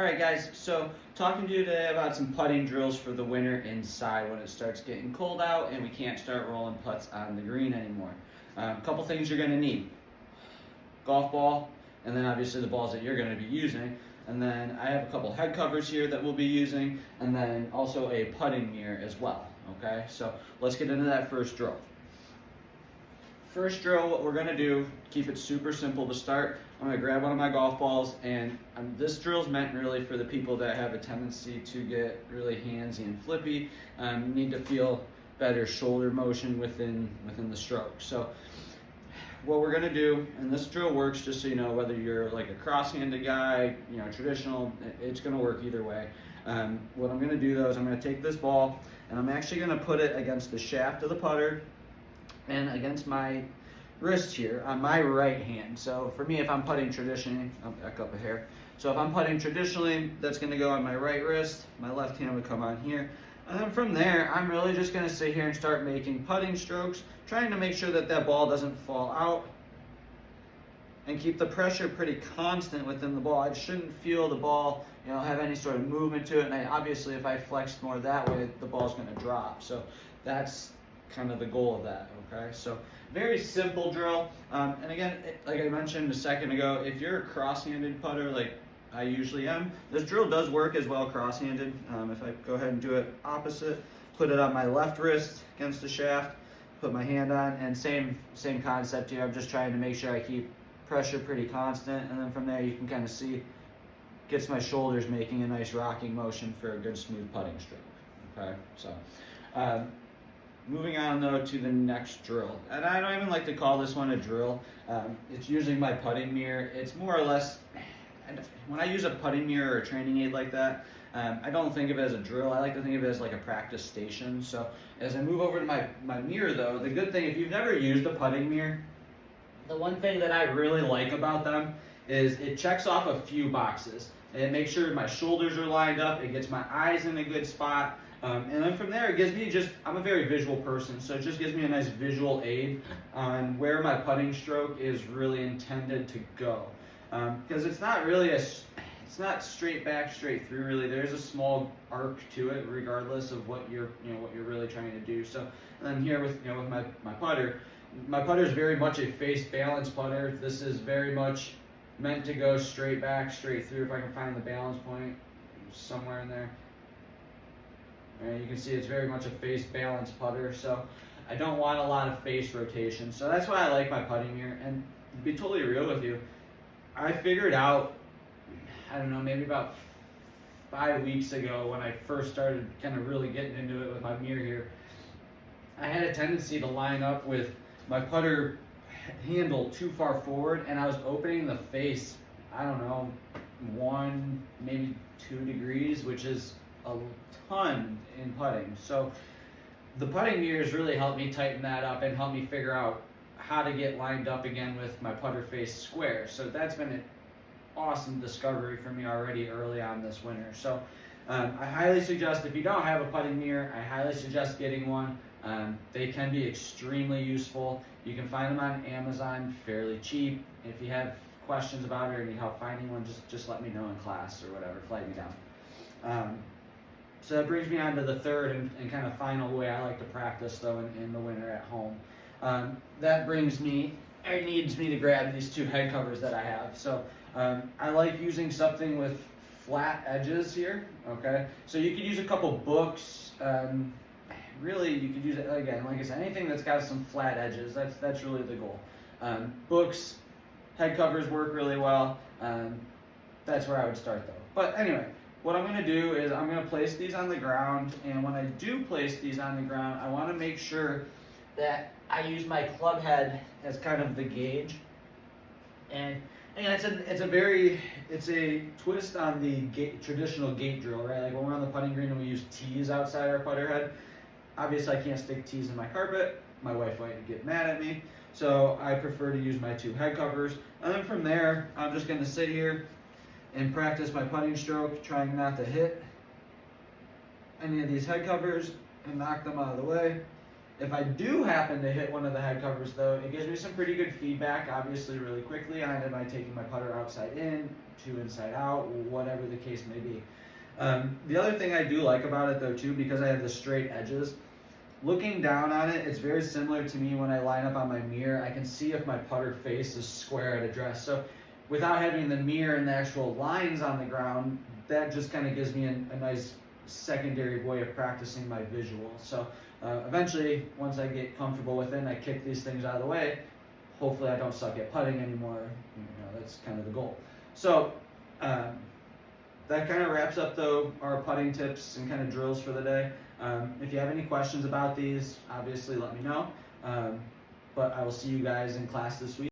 Alright guys, so talking to you today about some putting drills for the winter inside when it starts getting cold out and we can't start rolling putts on the green anymore. A couple things you're going to need. Golf ball, and then obviously the balls that you're going to be using. And then I have a couple head covers here that we'll be using, and then also a putting mirror as well. Okay, so let's get into that first drill. First drill, what we're going to do, keep it super simple to start. I'm going to grab one of my golf balls, and this drill is meant really for the people that have a tendency to get really handsy and flippy, need to feel better shoulder motion within the stroke. So what we're going to do, and this drill works just so you know, whether you're like a cross-handed guy, traditional, it's going to work either way. What I'm going to do though is I'm going to take this ball, and I'm actually going to put it against the shaft of the putter and against my wrist here on my right hand. So for me, if I'm putting traditionally, I'll back up a hair. So if I'm putting traditionally, that's going to go on my right wrist. My left hand would come on here. And then from there, I'm really just going to sit here and start making putting strokes, trying to make sure that that ball doesn't fall out and keep the pressure pretty constant within the ball. I shouldn't feel the ball, have any sort of movement to it. And obviously, if I flex more that way, the ball's going to drop. So that's kind of the goal of that, okay? So very simple drill. And again, like I mentioned a second ago, if you're a cross-handed putter like I usually am, this drill does work as well cross-handed. If I go ahead and do it opposite, put it on my left wrist against the shaft, put my hand on, and same concept here. I'm just trying to make sure I keep pressure pretty constant, and then from there you can kind of see, gets my shoulders making a nice rocking motion for a good smooth putting stroke, okay? So moving on though to the next drill, and I don't even like to call this one a drill. It's usually my putting mirror. It's more or less, when I use a putting mirror or a training aid like that, I don't think of it as a drill. I like to think of it as like a practice station. So as I move over to my mirror though, the good thing, if you've never used a putting mirror, the one thing that I really like about them is it checks off a few boxes. It makes sure my shoulders are lined up, it gets my eyes in a good spot. And then from there, it gives me I'm a very visual person, so it just gives me a nice visual aid on where my putting stroke is really intended to go. Because it's not really it's not straight back, straight through really. There's a small arc to it regardless of what you're really trying to do. So, and then here with my putter is very much a face balance putter. This is very much meant to go straight back, straight through. If I can find the balance point somewhere in there. And you can see it's very much a face balance putter, so I don't want a lot of face rotation. So that's why I like my putting mirror. And to be totally real with you, I figured out, I don't know, maybe about 5 weeks ago when I first started kind of really getting into it with my mirror here, I had a tendency to line up with my putter handle too far forward, and I was opening the face, I don't know, 1, maybe 2 degrees, which is a ton in putting. So the putting mirrors really helped me tighten that up and help me figure out how to get lined up again with my putter face square. So that's been an awesome discovery for me already early on this winter. So I highly suggest, if you don't have a putting mirror, I highly suggest getting one. They can be extremely useful. You can find them on Amazon fairly cheap. If you have questions about it or need help finding one, just let me know in class or whatever, flag me down. So that brings me on to the third and kind of final way I like to practice though in the winter at home. That needs me to grab these 2 head covers that I have. So I like using something with flat edges here, okay? So you could use a couple books. Really, you could use it, again, like I said, anything that's got some flat edges, that's really the goal. Books, head covers work really well. That's where I would start though. But anyway, what I'm going to do is I'm going to place these on the ground, and when I do place these on the ground, I want to make sure that I use my club head as kind of the gauge. And again, it's a twist on the traditional gate drill, right? Like when we're on the putting green and we use tees outside our putter head. Obviously, I can't stick tees in my carpet. My wife might get mad at me. So I prefer to use my 2 head covers. And then from there, I'm just going to sit here and practice my putting stroke, trying not to hit any of these head covers and knock them out of the way. If I do happen to hit one of the head covers though, it gives me some pretty good feedback, obviously really quickly on am I taking my putter outside in, to inside out, whatever the case may be. The other thing I do like about it though too, because I have the straight edges, looking down on it, it's very similar to me when I line up on my mirror. I can see if my putter face is square at address. So without having the mirror and the actual lines on the ground, that just kind of gives me a nice secondary way of practicing my visual. So eventually, once I get comfortable with it and I kick these things out of the way, hopefully I don't suck at putting anymore. That's kind of the goal. So that kind of wraps up though our putting tips and kind of drills for the day. If you have any questions about these, obviously let me know. But I will see you guys in class this week.